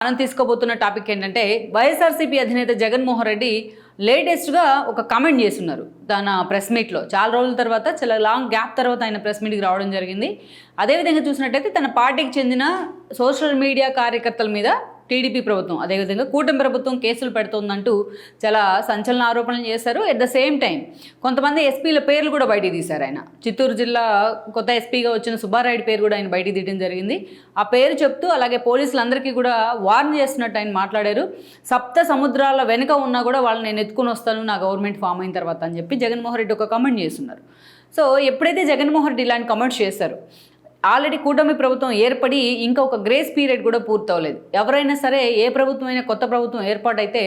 మనం తీసుకోబోతున్న టాపిక్ ఏంటంటే వైఎస్ఆర్సీపీ అధినేత జగన్మోహన్ రెడ్డి లేటెస్ట్గా ఒక కామెంట్ చేస్తున్నారు తన ప్రెస్ మీట్లో. చాలా రోజుల తర్వాత, చాలా లాంగ్ గ్యాప్ తర్వాత ఆయన ప్రెస్ మీట్కి రావడం జరిగింది. అదేవిధంగా చూసినట్టయితే తన పార్టీకి చెందిన సోషల్ మీడియా కార్యకర్తల మీద టీడీపీ ప్రభుత్వం, అదేవిధంగా కూటమి ప్రభుత్వం కేసులు పెడుతోందంటూ చాలా సంచలన ఆరోపణలు చేశారు. ఎట్ ద సేమ్ టైం కొంతమంది ఎస్పీల పేర్లు కూడా బయటికి తీశారు ఆయన. చిత్తూరు జిల్లా కొత్త ఎస్పీగా వచ్చిన సుబ్బారాయుడు పేరు కూడా ఆయన బయటికి తీయడం జరిగింది. ఆ పేరు చెప్తూ అలాగే పోలీసులందరికీ కూడా వార్న్ చేస్తున్నట్టు ఆయన మాట్లాడారు. సప్త సముద్రాల వెనుక ఉన్నా కూడా వాళ్ళని నేను ఎత్తుకుని వస్తాను నా గవర్నమెంట్ ఫామ్ అయిన తర్వాత అని చెప్పి జగన్మోహన్ రెడ్డి ఒక కమెంట్ చేస్తున్నారు. సో ఎప్పుడైతే జగన్మోహన్ రెడ్డి ఇలాంటి కమెంట్స్ చేశారు, ఆల్రెడీ కూటమి ప్రభుత్వం ఏర్పడి ఇంకా ఒక గ్రేస్ పీరియడ్ కూడా పూర్తవలేదు. ఎవరైనా సరే ఏ ప్రభుత్వం అయినా, కొత్త ప్రభుత్వం ఏర్పాటైతే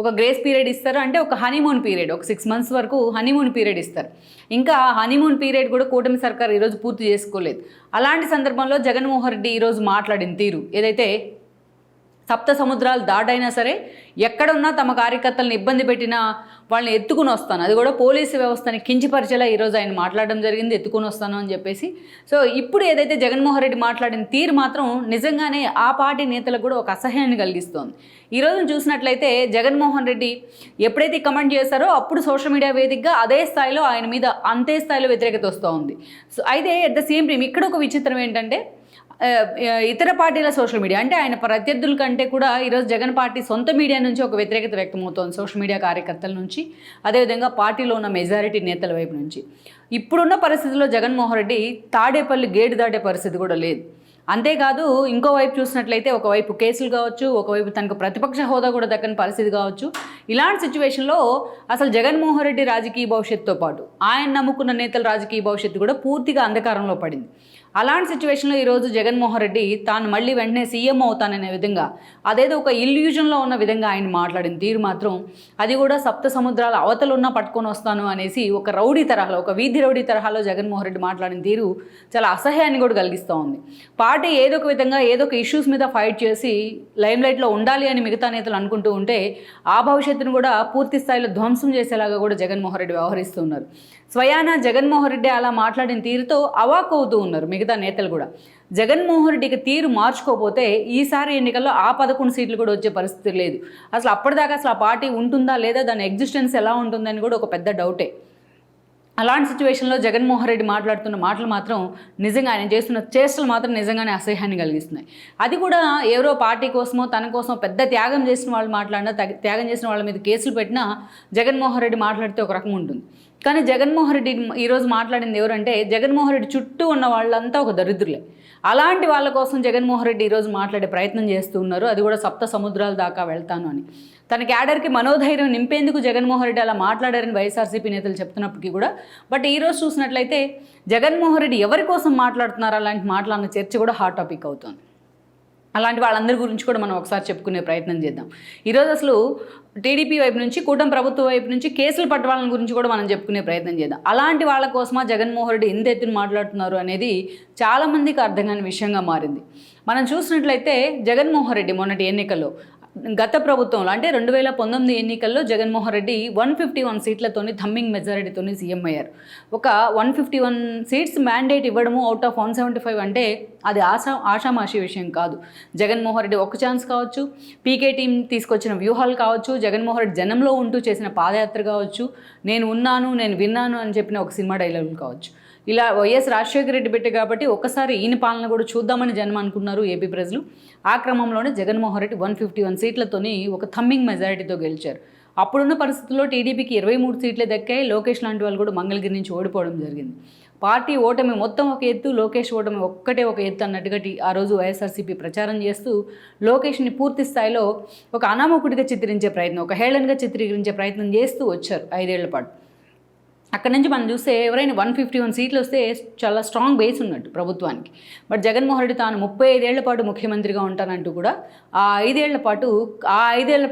ఒక గ్రేస్ పీరియడ్ ఇస్తారు. అంటే ఒక హనీమూన్ పీరియడ్, ఒక 6 months వరకు హనీమూన్ పీరియడ్ ఇస్తారు. ఇంకా హనీమూన్ పీరియడ్ కూడా కూటమి సర్కార్ ఈరోజు పూర్తి చేసుకోలేదు. అలాంటి సందర్భంలో జగన్మోహన్ రెడ్డి ఈరోజు మాట్లాడిన తీరు ఏదైతే సప్త సముద్రాలు దాటైనా సరే ఎక్కడున్నా తమ కార్యకర్తలను ఇబ్బంది పెట్టినా వాళ్ళని ఎత్తుకుని వస్తాను, అది కూడా పోలీసు వ్యవస్థని కించపరిచేలా ఈరోజు ఆయన మాట్లాడడం జరిగింది, ఎత్తుకుని వస్తాను అని చెప్పేసి. సో ఇప్పుడు ఏదైతే జగన్మోహన్ రెడ్డి మాట్లాడిన తీరు మాత్రం నిజంగానే ఆ పార్టీ నేతలకు కూడా ఒక అసహ్యాన్ని కలిగిస్తోంది. ఈరోజు చూసినట్లయితే జగన్మోహన్ రెడ్డి ఎప్పుడైతే కమెంట్ చేశారో అప్పుడు సోషల్ మీడియా వేదికగా అదే స్థాయిలో ఆయన మీద అంతే స్థాయిలో వ్యతిరేకత వస్తూ ఉంది. సో అయితే అట్ ద సేమ్ టైం ఇక్కడ ఒక విచిత్రం ఏంటంటే ఇతర పార్టీల సోషల్ మీడియా, అంటే ఆయన ప్రత్యర్థుల కంటే కూడా ఈరోజు జగన్ పార్టీ సొంత మీడియా నుంచి ఒక వ్యతిరేకత వ్యక్తమవుతోంది. సోషల్ మీడియా కార్యకర్తల నుంచి, అదేవిధంగా పార్టీలో ఉన్న మెజారిటీ నేతల వైపు నుంచి. ఇప్పుడున్న పరిస్థితుల్లో జగన్మోహన్ రెడ్డి తాడేపల్లి గేటు దాటే పరిస్థితి కూడా లేదు. అంతేకాదు ఇంకోవైపు చూసినట్లయితే ఒకవైపు కేసులు కావచ్చు, ఒకవైపు తనకు ప్రతిపక్ష హోదా కూడా దక్కని పరిస్థితి కావచ్చు. ఇలాంటి సిచ్యువేషన్లో అసలు జగన్మోహన్ రెడ్డి రాజకీయ భవిష్యత్తుతో పాటు ఆయన నమ్ముకున్న నేతల రాజకీయ భవిష్యత్తు కూడా పూర్తిగా అంధకారంలో పడింది. అలాంటి సిచ్యువేషన్లో ఈరోజు జగన్మోహన్ రెడ్డి తాను మళ్ళీ వెంటనే సీఎం అవుతాననే విధంగా, అదేదో ఒక ఇల్యూజన్లో ఉన్న విధంగా ఆయన మాట్లాడిన తీరు మాత్రం, అది కూడా సప్త సముద్రాల అవతలున్నా పట్టుకొని వస్తాను అనేసి ఒక రౌడీ తరహాలో, ఒక వీధి రౌడీ తరహాలో జగన్మోహన్ రెడ్డి మాట్లాడిన తీరు చాలా అసహ్యాన్ని కూడా కలిగిస్తూ ఉంది. పార్టీ ఏదో ఒక విధంగా ఏదో ఒక ఇష్యూస్ మీద ఫైట్ చేసి లైమ్లైట్లో ఉండాలి అని మిగతా నేతలు అనుకుంటూ ఉంటే ఆ భవిష్యత్తును కూడా పూర్తి స్థాయిలో ధ్వంసం చేసేలాగా కూడా జగన్మోహన్ రెడ్డి వ్యవహరిస్తూ ఉన్నారు. స్వయాన జగన్మోహన్ రెడ్డి అలా మాట్లాడిన తీరుతో అవాక్ అవుతూ ఉన్నారు మిగతా నేతలు కూడా. జగన్మోహన్ రెడ్డికి తీరు మార్చుకోకపోతే ఈసారి ఎన్నికల్లో ఆ 11 సీట్లు కూడా వచ్చే పరిస్థితి లేదు. అసలు అప్పటిదాకా అసలు ఆ పార్టీ ఉంటుందా లేదా, దాని ఎగ్జిస్టెన్స్ ఎలా ఉంటుందని కూడా ఒక పెద్ద డౌటే. అలాంటి సిచ్యువేషన్లో జగన్మోహన్ రెడ్డి మాట్లాడుతున్న మాటలు మాత్రం, నిజంగా ఆయన చేస్తున్న చేష్టలు మాత్రం నిజంగానే అసహ్యాన్ని కలిగిస్తున్నాయి. అది కూడా ఎవరో పార్టీ కోసమో తన కోసమో పెద్ద త్యాగం చేసిన వాళ్ళు మాట్లాడినా, త్యాగం చేసిన వాళ్ళ మీద కేసులు పెట్టినా జగన్మోహన్ రెడ్డి మాట్లాడితే ఒక రకం ఉంటుంది. కానీ జగన్మోహన్ రెడ్డి ఈరోజు మాట్లాడింది ఎవరంటే, జగన్మోహన్ రెడ్డి చుట్టూ ఉన్న వాళ్ళంతా ఒక దరిద్రులే. అలాంటి వాళ్ళ కోసం జగన్మోహన్ రెడ్డి ఈరోజు మాట్లాడే ప్రయత్నం చేస్తూ ఉన్నారు. అది కూడా సప్త సముద్రాల దాకా వెళ్తాను అని. తన క్యాడర్కి మనోధైర్యం నింపేందుకు జగన్మోహన్ రెడ్డి అలా మాట్లాడారని వైఎస్ఆర్సీపీ నేతలు చెప్తున్నప్పటికీ కూడా, బట్ ఈరోజు చూసినట్లయితే జగన్మోహన్ రెడ్డి ఎవరి కోసం మాట్లాడుతున్నారు అలాంటి మాటలన్న చర్చ కూడా హాట్ టాపిక్ అవుతుంది. అలాంటి వాళ్ళందరి గురించి కూడా మనం ఒకసారి చెప్పుకునే ప్రయత్నం చేద్దాం. ఈరోజు అసలు టీడీపీ వైపు నుంచి, కూటమి ప్రభుత్వ వైపు నుంచి కేసులు పట్ట వాళ్ళని గురించి కూడా మనం చెప్పుకునే ప్రయత్నం చేద్దాం. అలాంటి వాళ్ళ కోసమా జగన్మోహన్ రెడ్డి ఎంత ఎత్తున మాట్లాడుతున్నారు అనేది చాలామందికి అర్థం కాని విషయంగా మారింది. మనం చూసినట్లయితే జగన్మోహన్ రెడ్డి మొన్నటి ఎన్నికల్లో, గత ప్రభుత్వంలో అంటే 2019 ఎన్నికల్లో జగన్మోహన్ రెడ్డి 151 సీట్లతోని థమ్మింగ్ మెజారిటీతోని సీఎం అయ్యారు. ఒక 151 సీట్స్ మ్యాండేట్ ఇవ్వడము అవుట్ ఆఫ్ 175 అంటే అది ఆషామాషి విషయం కాదు. జగన్మోహన్ రెడ్డి ఒక ఛాన్స్ కావచ్చు, పీకే టీం తీసుకొచ్చిన వ్యూహాలు కావచ్చు, జగన్మోహన్ రెడ్డి జనంలో ఉంటూ చేసిన పాదయాత్ర కావచ్చు, నేను ఉన్నాను నేను విన్నాను అని చెప్పిన ఒక సినిమా డైలాగులు కావచ్చు. ఇలా వైఎస్ రాజశేఖర రెడ్డి పెట్టి కాబట్టి ఒక్కసారి ఈయన పాలన కూడా చూద్దామని జనం అనుకున్నారు ఏపీ ప్రజలు. ఆ క్రమంలోనే జగన్మోహన్ రెడ్డి 151 సీట్లతోని ఒక థమ్మింగ్ మెజారిటీతో గెలిచారు. అప్పుడున్న పరిస్థితుల్లో టీడీపీకి 23 సీట్లే దక్కాయి. లోకేష్ లాంటి వాళ్ళు కూడా మంగళగిరి నుంచి ఓడిపోవడం జరిగింది. పార్టీ ఓటమి మొత్తం ఒక ఎత్తు, లోకేష్ ఓటమి ఒక్కటే ఒక ఎత్తు అన్నట్టుగా ఆ రోజు వైఎస్ఆర్సీపీ ప్రచారం చేస్తూ లోకేష్ని పూర్తి స్థాయిలో ఒక అనామకుడిగా చిత్రించే ప్రయత్నం, ఒక హేళనగా చిత్రీకరించే ప్రయత్నం చేస్తూ వచ్చారు 5 ఏళ్ల పాటు. అక్కడ నుంచి మనం చూస్తే ఎవరైనా 151 సీట్లు వస్తే చాలా స్ట్రాంగ్ బేస్ ఉన్నట్టు ప్రభుత్వానికి. బట్ జగన్మోహన్ రెడ్డి తాను 35 ఏళ్ల పాటు ముఖ్యమంత్రిగా ఉంటానంటూ కూడా ఆ 5 ఏళ్ల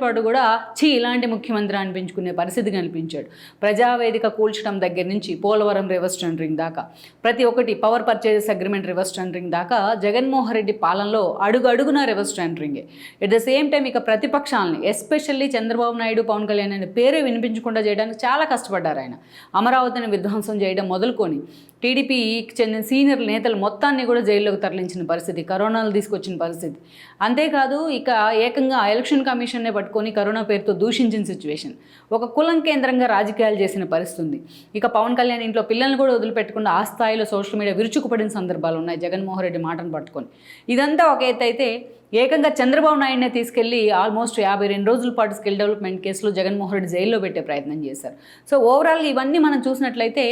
పాటు కూడా ఇలాంటి ముఖ్యమంత్రి అనిపించుకునే పరిస్థితి కనిపించాడు. ప్రజావేదిక కూల్చడం దగ్గర నుంచి పోలవరం రివర్స్ టెండరింగ్ దాకా, ప్రతి ఒక్కటి power purchases agreement reverse tendering దాకా జగన్మోహన్ రెడ్డి పాలనలో అడుగున రివర్స్ టెండరింగే. ఎట్ ద సేమ్ టైం ఇక ప్రతిపక్షాలని, ఎస్పెషల్లీ చంద్రబాబు నాయుడు, పవన్ కళ్యాణ్ అనే పేరే వినిపించకుండా చేయడానికి చాలా కష్టపడ్డారు ఆయన. అమరావతిని విధ్వంసం చేయడం మొదలుకొని టీడీపీకి చెందిన సీనియర్ నేతలు మొత్తాన్ని కూడా జైల్లోకి తరలించిన పరిస్థితి, కరోనాలు తీసుకొచ్చిన పరిస్థితి. అంతేకాదు ఇక ఏకంగా ఎలక్షన్ కమిషన్నే పట్టుకొని కరోనా పేరుతో దూషించిన సిచ్యువేషన్, ఒక కులం కేంద్రంగా రాజకీయాలు చేసిన పరిస్థితి. ఇక పవన్ కళ్యాణ్ ఇంట్లో పిల్లల్ని కూడా వదిలిపెట్టకుండా ఆ స్థాయిలో సోషల్ మీడియా విరుచుకుపడిన సందర్భాలు ఉన్నాయి జగన్మోహన్ రెడ్డి మాటను పట్టుకొని. ఇదంతా ఒక ఎత్తు అయితే, ఏకంగా చంద్రబాబు నాయుడినే తీసుకెళ్లి ఆల్మోస్ట్ 52 రోజుల పాటు స్కిల్ డెవలప్మెంట్ కేసులో జగన్మోహన్ రెడ్డి జైల్లో పెట్టే ప్రయత్నం చేశారు. సో ఓవరాల్గా ఇవన్నీ మనం చూసినట్లయితే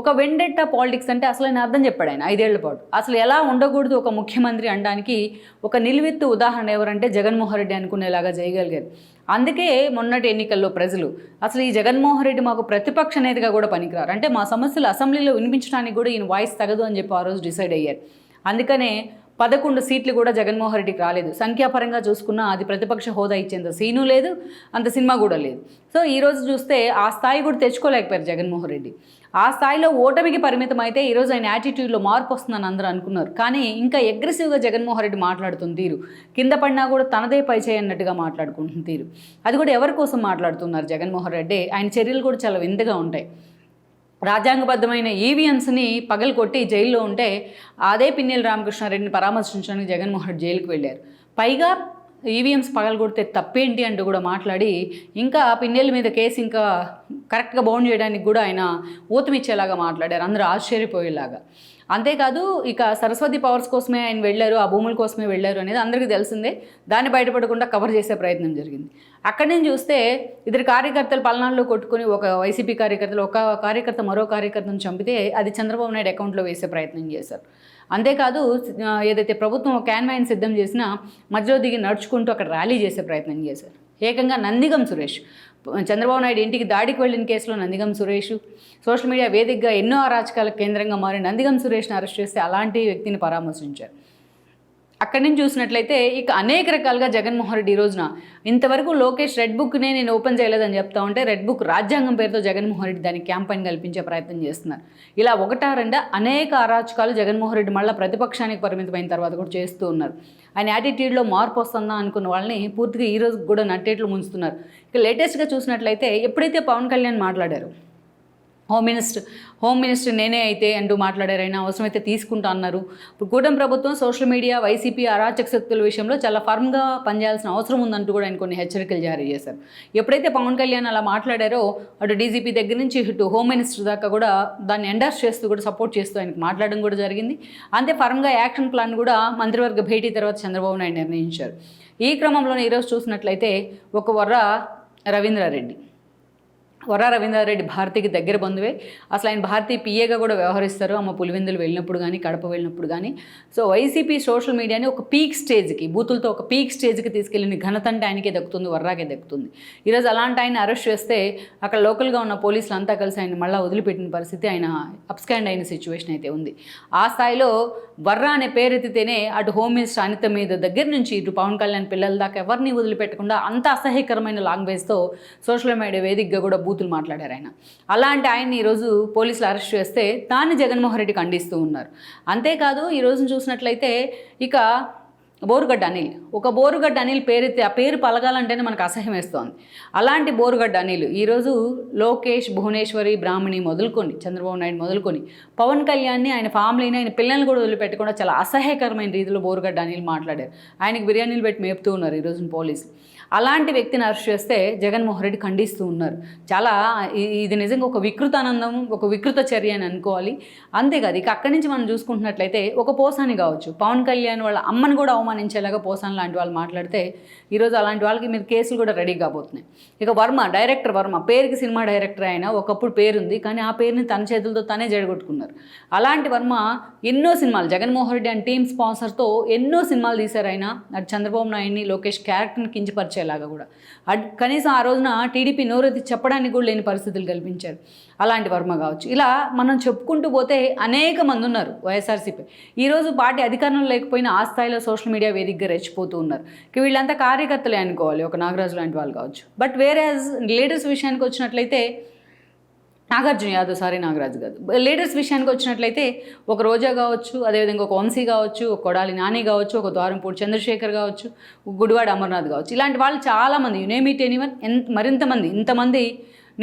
ఒక వెండెట్టా పాలిటిక్స్ అంటే అసలు ఆయన అర్థం చెప్పాడు. ఆయన 5 ఏళ్ల పాటు అసలు ఎలా ఉండకూడదు ఒక ముఖ్యమంత్రి అనడానికి ఒక నిలువెత్తు ఉదాహరణ ఎవరంటే జగన్మోహన్ రెడ్డి అనుకునేలాగా చేయగలిగారు. అందుకే మొన్నటి ఎన్నికల్లో ప్రజలు అసలు ఈ జగన్మోహన్ రెడ్డి మాకు ప్రతిపక్ష నేతగా కూడా పనికిరారు, అంటే మా సమస్యలు అసెంబ్లీలో వినిపించడానికి కూడా ఈయన వాయిస్ తగదు అని చెప్పి ఆ రోజు డిసైడ్ అయ్యారు. అందుకనే 11 సీట్లు కూడా జగన్మోహన్ రెడ్డికి రాలేదు. సంఖ్యాపరంగా చూసుకున్నా అది ప్రతిపక్ష హోదా ఇచ్చేంత సీను లేదు, అంత సినిమా కూడా లేదు. సో ఈరోజు చూస్తే ఆ స్థాయి కూడా తెచ్చుకోలేకపోయారు జగన్మోహన్ రెడ్డి. ఆ స్థాయిలో ఓటమికి పరిమితం అయితే ఈరోజు ఆయన యాటిట్యూడ్లో మార్పు వస్తుందని అందరూ అనుకున్నారు. కానీ ఇంకా అగ్రెసివ్గా జగన్మోహన్ రెడ్డి మాట్లాడుతున్న తీరు, కింద పడినా కూడా తనదే పై చేయన్నట్టుగా మాట్లాడుకుంటున్న తీరు, అది కూడా ఎవరి కోసం మాట్లాడుతున్నారు జగన్మోహన్ రెడ్డి. ఆయన చర్యలు కూడా చాలా వింతగా ఉంటాయి. రాజ్యాంగబద్ధమైన ఈవీఎంస్ని పగలకొట్టి జైల్లో ఉంటే అదే పిన్నెల రామకృష్ణారెడ్డిని పరామర్శించడానికి జగన్మోహన్ రెడ్డి జైలుకి వెళ్ళారు. పైగా ఈవీఎంస్ పగలగొడితే తప్పేంటి అంటూ కూడా మాట్లాడి ఇంకా పిన్నెల మీద కేసు ఇంకా కరెక్ట్గా బౌండ్ చేయడానికి కూడా ఆయన ఊతమిచ్చేలాగా మాట్లాడారు, అందరూ ఆశ్చర్యపోయేలాగా. అంతేకాదు ఇక సరస్వతి పవర్స్ కోసమే ఆయన వెళ్ళారు, ఆ భూముల కోసమే వెళ్ళారు అనేది అందరికీ తెలిసిందే. దాన్ని బయటపడకుండా కవర్ చేసే ప్రయత్నం జరిగింది. అక్కడి నుంచి చూస్తే ఇద్దరు కార్యకర్తలు పల్నాడులో కొట్టుకుని, ఒక వైసీపీ కార్యకర్తలు ఒక కార్యకర్త మరో కార్యకర్తను చంపితే అది చంద్రబాబు నాయుడు అకౌంట్లో వేసే ప్రయత్నం చేశారు. అంతేకాదు ఏదైతే ప్రభుత్వం క్యాన్వాయిన్ సిద్ధం చేసినా మధ్యలో దిగి నడుచుకుంటూ అక్కడ ర్యాలీ చేసే ప్రయత్నం చేశారు. ఏకంగా నందిగం సురేష్, చంద్రబాబు నాయుడు ఇంటికి దాడికి వెళ్ళిన కేసులో నందిగం సురేష్, సోషల్ మీడియా వేదికగా ఎన్నో అరాచకాల కేంద్రంగా మారి నందిగం సురేష్ని అరెస్ట్ చేస్తే అలాంటి వ్యక్తిని పరామర్శించారు. అక్కడి నుంచి చూసినట్లయితే ఇక అనేక రకాలుగా జగన్మోహన్ రెడ్డి ఈ రోజున ఇంతవరకు లోకేష్ రెడ్ బుక్నే నేను ఓపెన్ చేయలేదని చెప్తా ఉంటే రెడ్ బుక్ రాజ్యాంగం పేరుతో జగన్మోహన్ రెడ్డి దానికి క్యాంపెయిన్ కల్పించే ప్రయత్నం చేస్తున్నారు. ఇలా ఒకటా రెండా అనేక అరాచకాలు జగన్మోహన్ రెడ్డి మళ్ళీ ప్రతిపక్షానికి పరిమితమైన తర్వాత కూడా చేస్తూ ఉన్నారు. ఆయన యాటిట్యూడ్లో మార్పు వస్తుందా అనుకున్న వాళ్ళని పూర్తిగా ఈ రోజు కూడా నట్టేట్లు ముంచుతున్నారు. ఇక లేటెస్ట్గా చూసినట్లయితే ఎప్పుడైతే పవన్ కళ్యాణ్ మాట్లాడారు, హోమ్ మినిస్టర్ నేనే అయితే అంటూ మాట్లాడారైనా అవసరమైతే తీసుకుంటా అన్నారు. ఇప్పుడు కూటమి ప్రభుత్వం సోషల్ మీడియా వైసీపీ అరాచక శక్తుల విషయంలో చాలా ఫర్మ్గా పనిచేయాల్సిన అవసరం ఉందంటూ కూడా ఆయన కొన్ని హెచ్చరికలు జారీ చేశారు. ఎప్పుడైతే పవన్ కళ్యాణ్ అలా మాట్లాడారో అటు డీజీపీ దగ్గర నుంచి ఇటు హోమ్ మినిస్టర్ దాకా కూడా దాన్ని ఎండార్స్ చేస్తూ కూడా సపోర్ట్ చేస్తూ ఆయనకు మాట్లాడడం కూడా జరిగింది. అంతే ఫర్మ్గా యాక్షన్ ప్లాన్ కూడా మంత్రివర్గ భేటీ తర్వాత చంద్రబాబు నాయుడు నిర్ణయించారు. ఈ క్రమంలోనే ఈరోజు చూసినట్లయితే ఒక వర్రా రవీంద్రారెడ్డి భారతికి దగ్గర బంధువే. అసలు ఆయన భారతీ పిఏగా కూడా వ్యవహరిస్తారు అమ్మ పులివెందులు వెళ్ళినప్పుడు కానీ కడప వెళ్ళినప్పుడు కానీ. సో వైసీపీ సోషల్ మీడియాని ఒక పీక్ స్టేజ్కి, బూతులతో ఒక పీక్ స్టేజ్కి తీసుకెళ్ళిన ఘనత అంటే ఆయనకే దక్కుతుంది, వర్రాకే దక్కుతుంది. ఈరోజు అలాంటి ఆయన అరెస్ట్ చేస్తే అక్కడ లోకల్గా ఉన్న పోలీసులు అంతా కలిసి ఆయన మళ్ళీ వదిలిపెట్టిన పరిస్థితి, ఆయన అప్స్కాండ్ అయిన సిచ్యువేషన్ అయితే ఉంది. ఆ స్థాయిలో వర్రా అనే పేరెత్తితేనే అటు హోమ్ మినిస్టర్ అనిత మీద దగ్గర నుంచి ఇటు పవన్ కళ్యాణ్ పిల్లల దాకా ఎవరిని వదిలిపెట్టకుండా అంత అసహ్యకరమైన లాంగ్వేజ్తో సోషల్ మీడియా వేదికగా కూడా బూతులు మాట్లాడారు ఆయన. అలాంటి ఆయన్ని ఈరోజు పోలీసులు అరెస్ట్ చేస్తే దాన్ని జగన్మోహన్ రెడ్డి ఖండిస్తూ ఉన్నారు. అంతేకాదు ఈరోజు చూసినట్లయితే ఇక బోరుగడ్డ అనిల్ పేరెత్తి ఆ పేరు పలకాలంటేనే మనకు అసహ్యం వేస్తోంది. అలాంటి బోరుగడ్డ అనిల్ ఈరోజు లోకేష్, భువనేశ్వరి, బ్రాహ్మణి మొదలుకొని చంద్రబాబు నాయుడు మొదలుకొని పవన్ కళ్యాణ్ని, ఆయన ఫ్యామిలీని, ఆయన పిల్లల్ని కూడా వదిలిపెట్టకుండా చాలా అసహ్యకరమైన రీతిలో బోరుగడ్డ అనిల్ మాట్లాడారు. ఆయనకి బిర్యానీలు పెట్టి మేపుతూ ఉన్నారు ఈరోజు పోలీసులు. అలాంటి వ్యక్తిని అరెస్ట్ చేస్తే జగన్మోహన్ రెడ్డి ఖండిస్తూ ఉన్నారు. చాలా ఇది నిజంగా ఒక వికృతానందం, ఒక వికృత చర్య అని అనుకోవాలి. అంతేకాదు ఇక అక్కడి నుంచి మనం చూసుకుంటున్నట్లయితే ఒక పోసాని కావచ్చు, పవన్ కళ్యాణ్ వాళ్ళ అమ్మని కూడా అవమానించేలాగా పోసాని లాంటి వాళ్ళు మాట్లాడితే ఈరోజు అలాంటి వాళ్ళకి మీద కేసులు కూడా రెడీ కాబోతున్నాయి. ఇక డైరెక్టర్ వర్మ పేరుకి సినిమా డైరెక్టర్ అయినా ఒకప్పుడు పేరుంది, కానీ ఆ పేరుని తన చేతులతో తనే జడగొట్టుకున్నారు. అలాంటి వర్మ ఎన్నో సినిమాలు జగన్మోహన్ రెడ్డి అండ్ టీమ్ స్పాన్సర్తో ఎన్నో సినిమాలు తీశారు. ఆయన అటు చంద్రబాబు నాయుడిని, లోకేష్ క్యారెక్టర్ని కించపరిచేలాగా కూడా కనీసం ఆ రోజున టీడీపీ నోరెత్తి చెప్పడానికి కూడా లేని పరిస్థితులు కల్పించారు. అలాంటి వర్మ కావచ్చు. ఇలా మనం చెప్పుకుంటూ పోతే అనేక మంది ఉన్నారు వైఎస్ఆర్సీపీ. ఈరోజు పార్టీ అధికారంలో లేకపోయినా ఆ స్థాయిలో సోషల్ మీడియా వేదికగా రెచ్చిపోతూ ఉన్నారు. వీళ్ళంతా కార్యకర్తలే అనుకోవాలి, ఒక నాగరాజు లాంటి వాళ్ళు కావచ్చు. బట్ వేరే లీడర్స్ విషయానికి వచ్చినట్లయితే నాగరాజు కాదు. లీడర్స్ విషయానికి వచ్చినట్లయితే ఒక రోజా కావచ్చు, అదేవిధంగా ఒక వంశీ కావచ్చు, ఒక కొడాలి నాని కావచ్చు, ఒక ద్వారంపూడి చంద్రశేఖర్ కావచ్చు, గుడివాడ అమర్నాథ్ కావచ్చు. ఇలాంటి వాళ్ళు చాలామంది, యునేమిట్ ఎనీవన్, ఇంతమంది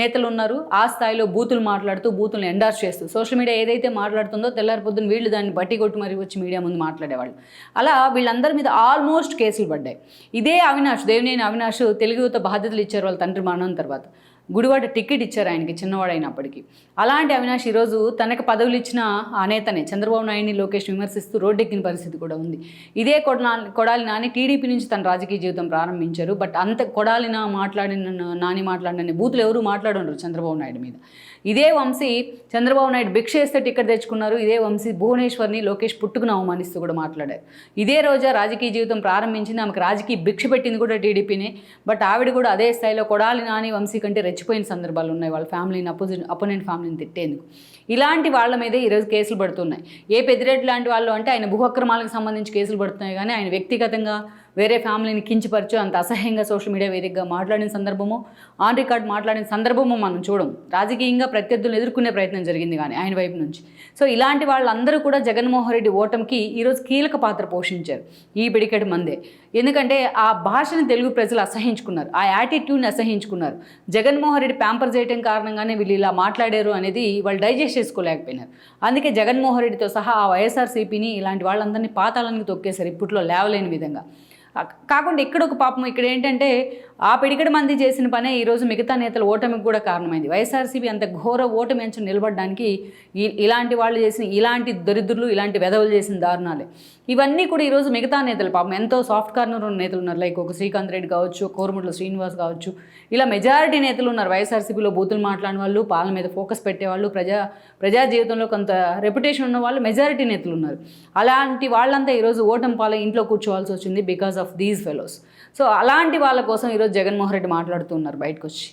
నేతలు ఉన్నారు. ఆ స్థాయిలో బూతులు మాట్లాడుతూ బూతులను ఎండార్స్ చేస్తూ సోషల్ మీడియా ఏదైతే మాట్లాడుతుందో తెల్లారి పొద్దున్న వీళ్ళు దాన్ని బట్టి కొట్టి మరి వచ్చి మీడియా ముందు మాట్లాడేవాళ్ళు. అలా వీళ్ళందరి మీద ఆల్మోస్ట్ కేసులు పడ్డాయి. ఇదే అవినాష్, దేవినేని అవినాష్ తెలుగు యువత బాధ్యతలు ఇచ్చారు వాళ్ళ తండ్రి మరణం తర్వాత. గుడివాడ టికెట్ ఇచ్చారు ఆయనకి చిన్నవాడైనప్పటికీ. అలాంటి అవినాష్ ఈరోజు తనకు పదవులు ఇచ్చిన ఆ నేతనే చంద్రబాబు నాయుడిని లోకేష్ విమర్శిస్తూ రోడ్డెక్కిన పరిస్థితి కూడా ఉంది. ఇదే కొడాలి నాని టీడీపీ నుంచి తన రాజకీయ జీవితం ప్రారంభించారు. బట్ అంత కొడాలి నాని మాట్లాడిన బూతులు ఎవరు మాట్లాడుండరు చంద్రబాబు నాయుడు మీద. ఇదే వంశీ చంద్రబాబు నాయుడు భిక్ష వేస్తే టికెట్ తెచ్చుకున్నారు. ఇదే వంశీ భువనేశ్వర్ని లోకేష్ పుట్టుకుని అవమానిస్తూ కూడా మాట్లాడారు. ఇదే రోజా రాజకీయ జీవితం ప్రారంభించింది. ఆమెకు రాజకీయ భిక్ష పెట్టింది కూడా టీడీపీనే. బట్ ఆవిడ కూడా అదే స్థాయిలో కొడాలి నాని వంశీ కంటే రెచ్చిపోయిన సందర్భాలు ఉన్నాయి వాళ్ళ ఫ్యామిలీని అపోనెంట్ ఫ్యామిలీని తిట్టేందుకు. ఇలాంటి వాళ్ళ మీదే ఈరోజు కేసులు పడుతున్నాయి. ఏ పెద్దిరెడ్డి లాంటి వాళ్ళు అంటే ఆయన భూ అక్రమాలకు సంబంధించి కేసులు పడుతున్నాయి, కానీ ఆయన వ్యక్తిగతంగా వేరే ఫ్యామిలీని కించపరచు అంత అసహ్యంగా సోషల్ మీడియా వేదికగా మాట్లాడిన సందర్భము, ఆన్ రికార్డ్ మాట్లాడిన సందర్భము మనం చూడం. రాజకీయంగా ప్రత్యర్థులను ఎదుర్కొనే ప్రయత్నం జరిగింది కానీ ఆయన వైపు నుంచి. సో ఇలాంటి వాళ్ళందరూ కూడా జగన్మోహన్ రెడ్డి ఓటమికి ఈరోజు కీలక పాత్ర పోషించారు. ఈ పిడికెడు మందే. ఎందుకంటే ఆ భాషను తెలుగు ప్రజలు అసహించుకున్నారు, ఆ యాటిట్యూడ్ని అసహించుకున్నారు. జగన్మోహన్ రెడ్డి ప్యాంపర్ చేయడం కారణంగానే వీళ్ళు ఇలా మాట్లాడారు అనేది వాళ్ళు డైజెస్ట్ చేసుకోలేకపోయినారు. అందుకే జగన్మోహన్ రెడ్డితో సహా ఆ వైఎస్ఆర్సీపీని ఇలాంటి వాళ్ళందరినీ పాతాళానికి తొక్కేశారు ఇప్పట్లో లేవలేని విధంగా. కాకుండా ఇక్కడ ఒక పాపం ఇక్కడ ఏంటంటే ఆ పిడికడి మంది చేసిన పనే ఈరోజు మిగతా నేతల ఓటమికి కూడా కారణమైంది. వైఎస్ఆర్సీపీ అంత ఘోర ఓటమి అంచుని నిలబడడానికి ఇలాంటి వాళ్ళు చేసిన ఇలాంటి దరిద్రులు ఇలాంటి వెధవలు చేసిన దారుణాలే. ఇవన్నీ కూడా ఈరోజు మిగతా నేతలు పాపం ఎంతో సాఫ్ట్ కార్నర్ ఉన్న నేతలు ఉన్నారు. లైక్ ఒక శ్రీకాంత్ రెడ్డి కావచ్చు, కోరుముట్ల శ్రీనివాస్ కావచ్చు, ఇలా మెజారిటీ నేతలు ఉన్నారు. వైఎస్ఆర్సీపీలో బూతులు మాట్లాడిన వాళ్ళు, పాలన మీద ఫోకస్ పెట్టేవాళ్ళు, ప్రజా జీవితంలో కొంత రెప్యుటేషన్ ఉన్న వాళ్ళు మెజారిటీ నేతలు ఉన్నారు. అలాంటి వాళ్ళంతా ఈరోజు ఓటమి పాలై ఇంట్లో కూర్చోవాల్సి వచ్చింది because of these fellows. So అలాంటి వాళ్ళ కోసం ఈరోజు జగన్మోహన్ రెడ్డి మాట్లాడుతూ ఉన్నారు. బయటకు వచ్చి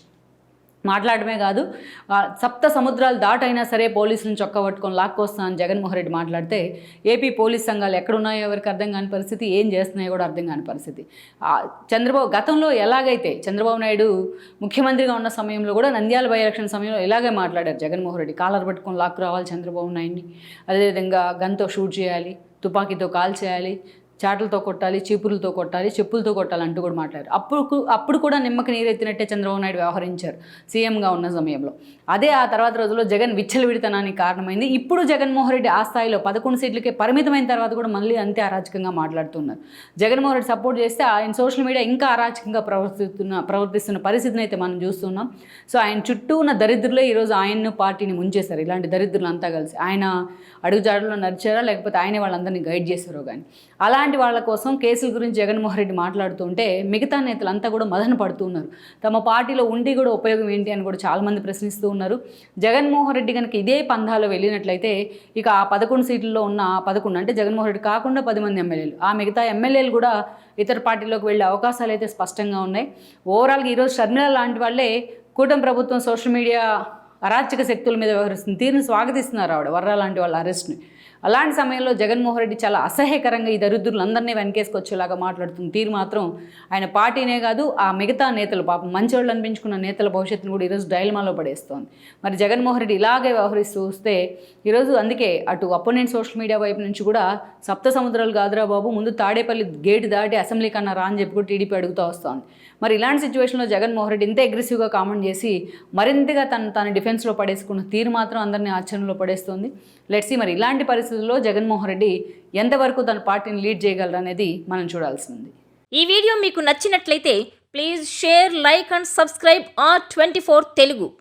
మాట్లాడమే కాదు, సప్త సముద్రాలు దాటైనా సరే పోలీసులను చొక్కా పట్టుకొని లాక్కొస్తానని జగన్మోహన్ రెడ్డి మాట్లాడితే ఏపీ పోలీస్ సంఘాలు ఎక్కడున్నాయో ఎవరికి అర్థం కాని పరిస్థితి, ఏం చేస్తున్నాయో కూడా అర్థం కాని పరిస్థితి. గతంలో ఎలాగైతే చంద్రబాబు నాయుడు ముఖ్యమంత్రిగా ఉన్న సమయంలో కూడా నంద్యాల బై ఎలక్షన్ సమయంలో ఇలాగే మాట్లాడారు జగన్మోహన్ రెడ్డి. కాలర్ పట్టుకొని లాక్కు రావాలి చంద్రబాబు నాయుడిని, అదేవిధంగా గన్తో షూట్ చేయాలి, తుపాకీతో కాల్ చేయాలి, చాటలతో కొట్టాలి, చీపులతో కొట్టాలి, చెప్పులతో కొట్టాలి అంటూ కూడా మాట్లాడారు. అప్పుడు కూడా నిమ్మకి నీరెత్తినట్టే చంద్రబాబు నాయుడు వ్యవహరించారు సీఎంగా ఉన్న సమయంలో. అదే ఆ తర్వాత రోజుల్లో జగన్ విచ్చలవిడితనానికి కారణమైంది. ఇప్పుడు జగన్మోహన్ రెడ్డి ఆ స్థాయిలో 11 సీట్లకే పరిమితమైన తర్వాత కూడా మళ్ళీ అంతే అరాచకంగా మాట్లాడుతున్నారు. జగన్మోహన్ రెడ్డి సపోర్ట్ చేస్తే ఆయన సోషల్ మీడియా ఇంకా అరాచకంగా ప్రవర్తిస్తున్న పరిస్థితిని అయితే మనం చూస్తున్నాం. సో ఆయన చుట్టూ ఉన్న దరిద్రులే ఈరోజు ఆయన్ను పార్టీని ముంచేశారు. ఇలాంటి దరిద్రులు అంతా కలిసి ఆయన అడుగుజాడలో నడిచారా లేకపోతే ఆయనే వాళ్ళందరినీ గైడ్ చేశారో కానీ. అలాంటి వాళ్ళ కోసం కేసుల గురించి జగన్మోహన్ రెడ్డి మాట్లాడుతుంటే మిగతా నేతలంతా కూడా మదన పడుతూ ఉన్నారు. తమ పార్టీలో ఉండి కూడా ఉపయోగం ఏంటి అని కూడా చాలామంది ప్రశ్నిస్తూ ఉన్నారు. జగన్మోహన్ రెడ్డి కనుక ఇదే పంధాలో వెళ్ళినట్లయితే ఇక ఆ 11 సీట్లలో ఉన్న 11 అంటే జగన్మోహన్ రెడ్డి కాకుండా 10 మంది ఎమ్మెల్యేలు, ఆ మిగతా ఎమ్మెల్యేలు కూడా ఇతర పార్టీలోకి వెళ్ళే అవకాశాలు అయితే స్పష్టంగా ఉన్నాయి. ఓవరాల్గా ఈరోజు షర్మిల లాంటి వాళ్ళే కూటమి ప్రభుత్వం సోషల్ మీడియా అరాచక శక్తుల మీద వ్యవహరిస్తుంది తీరుని స్వాగతిస్తున్నారు ఆవిడ వర్రా లాంటి వాళ్ళ అరెస్ట్ని. అలాంటి సమయంలో జగన్మోహన్ రెడ్డి చాలా అసహ్యకరంగా ఈ దరిద్రులందరినీ వెనకేసుకొచ్చేలాగా మాట్లాడుతున్న తీరు మాత్రం ఆయన పార్టీనే కాదు ఆ మిగతా నేతలు పాపం మంచోళ్ళు అనిపించుకున్న నేతల భవిష్యత్తును కూడా ఈరోజు డైలమాలో పడేస్తోంది. మరి జగన్మోహన్ రెడ్డి ఇలాగే వ్యవహరిస్తూ వస్తే ఈరోజు అందుకే అటు అపోనెంట్ సోషల్ మీడియా వైపు నుంచి కూడా సప్త సముద్రాలు కాదురా బాబు, ముందు తాడేపల్లి గేటు దాటి అసెంబ్లీ కన్నా రా అని చెప్పి కూడా టీడీపీ అడుగుతూ వస్తోంది. మరి ఇలాంటి సిచ్యువేషన్లో జగన్మోహన్ రెడ్డి ఇంత అగ్రెసివ్గా కామెంట్ చేసి మరింతగా తన డిఫెన్స్లో పడేసుకున్న తీరు మాత్రం అందరినీ ఆశ్చర్యంలో పడేస్తుంది. లెట్స్ సీ మరి ఇలాంటి పరిస్థితుల్లో జగన్మోహన్ రెడ్డి ఎంతవరకు తన పార్టీని లీడ్ చేయగలరు అనేది మనం చూడాల్సింది. ఈ వీడియో మీకు నచ్చినట్లయితే please share, like and subscribe R24 Telugu.